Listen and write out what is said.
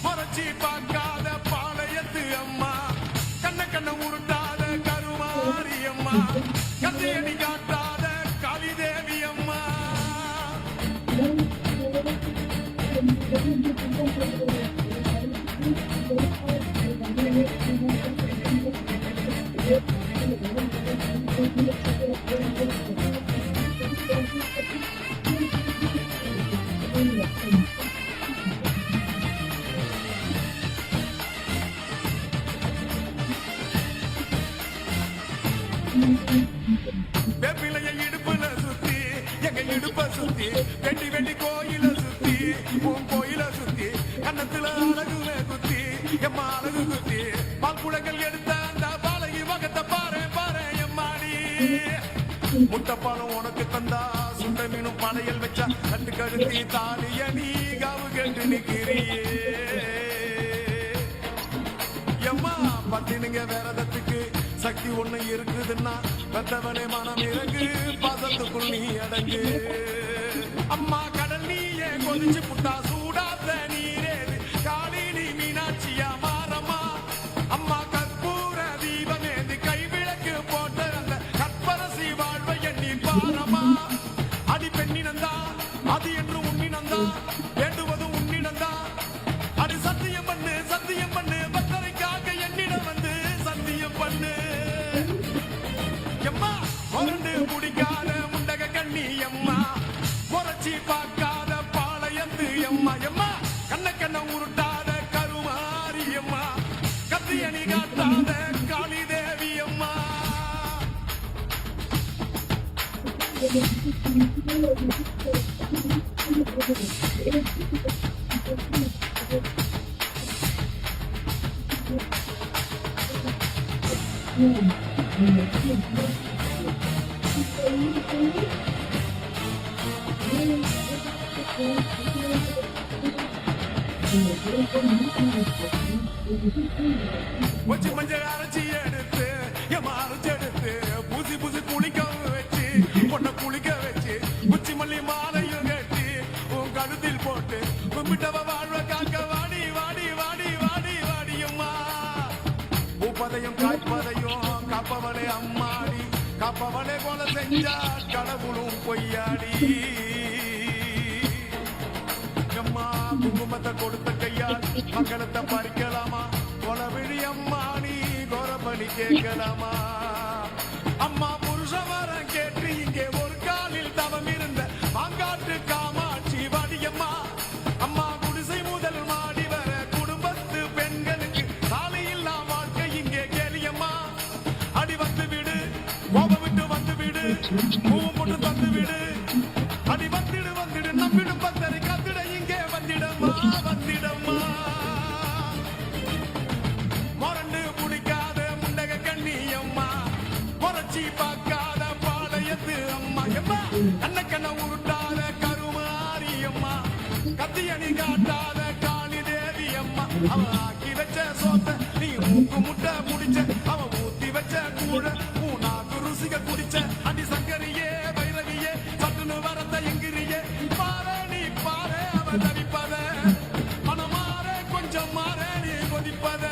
முறைச்சி பார்க்காத பாளையத்து அம்மா, கண்ண கண்ண உருட்டாத கருமாரி அம்மா, கந்தையடி காட்டாத காளிதேவி அம்மா. வெப்பிலைய இடுப்புல சுத்தி எங்க இடுப்ப சுத்தி வெட்டி வெட்டி கோயில சுத்தி உன் கோயில சுத்தி கண்ணத்துல அழகுமே குத்தி எம்மா அழகு குத்தி பால்குடங்கள் எடுத்த அந்த பாலகி மகத்தை பாரு பாரு எம்மாடி. முட்டைப்பாலம் உனக்கு தந்தா சுண்ட மீனும் படையல் வச்சா கண்டு கழுத்தி தாலிய நீ காவு கேட்டு நிக்கிறியே எம்மா. பட்டினுங்க வேறதத்துக்கு சக்தி ஒண்ணு இருக்குதுன்னா பெத்தவனே மனம் இறங்கு பாசத்துக்குள் நீ அடங்கு. அம்மா கடல் நீயே கொதிச்சு புட்டா சூடாத நீரேது காளி நீ மீனாட்சியா மாறம்மா. அம்மா கற்பூர தீபமேந்து கைவிளக்கு போட்ட அந்த கற்பரசி வாழ்வை எண்ணி பாரம்மா. அடி பெண்ணினந்தா அது என்று உன்னினந்தா வேண்டுவது உன்னினந்தா. அடி சத்தியம் பண்ணு பத்தரைக்காக என்னிடம் வந்து சத்தியம் பண்ணு எம்மா. முரண்டு குடிக்காத முண்டக கண்ணி எம்மா, முறைச்சி பார்க்காத பாளையத்து எம்மா எம்மா, கண்ண கண்ண உருட்டாத கருமாரி எம்மா, கத்தியணி காட்டாத காளி தேவி அம்மா. வச்சு மஞ்சள் அரைச்சி எடுத்து எம்மா அரைச்சி எடுத்து பூசி பூசி குளிக்க வச்சு பொண்ணை குளிக்க வச்சு உச்சி மல்லி மாலையும் கட்டி உன் கழுத்தில் போட்டு கும்பிட்டவ வாழ்வ காக்க வாடி வாடி வாடி வாடி வாடியம்மா. பூப்பதையும் காய்ப்பதையும் காப்பவனே அம்மாடி, காப்பவனே போல செஞ்சா கடவுளும் பொய்யாடி எம்மா. குங்குமத்தை கொடுத்த கையால் மக்களத்தை பறிக்கலாமா, கொலவிழி அம்மா நீ கோரபலி கேட்கலாமா. அம்மா புருஷ வரம் கேட்டு இங்கே ஒரு காலில் தவம் இருந்த மாங்காட்டு காமாட்சி வாடியம்மா. அம்மா குடிசை முதல் மாடி வர குடும்பத்து பெண்களுக்கு சாலையில்லா வாழ்க்கை இங்கே கேளியம்மா. அடி வந்து விடு கோபம் விட்டு வந்து விடு பூவும் போட்டு தந்து விடு. அடி வந்துடு நம்பிடும் பத்தரை கத்திட இங்கே வந்திடம்மா வந்திடம்மா. முரண்டு குடிக்காத முண்டக கண்ணி அம்மா, முறைச்சி பார்க்காத பாளையத்து அம்மா எம்மா, கண்ண கண்ண உருட்டாத கருமாரி அம்மா, கத்தியணி காட்டாத காளி தேவி அம்மா. அவ ஆக்கி வச்ச சோத்த நீ மூக்கு முட்டை முடிச்ச, அவ ஊத்தி வச்ச கூழ நாக்கு ருசிக குடிச்ச. அடி சங்கரியே வைரவியே சட்டுன்னு வரத்த எங்கிரியே பாரு நீ பாரு அவ தவிப்பத மனமாற கொஞ்சம் மாற நீ கொதிப்பத.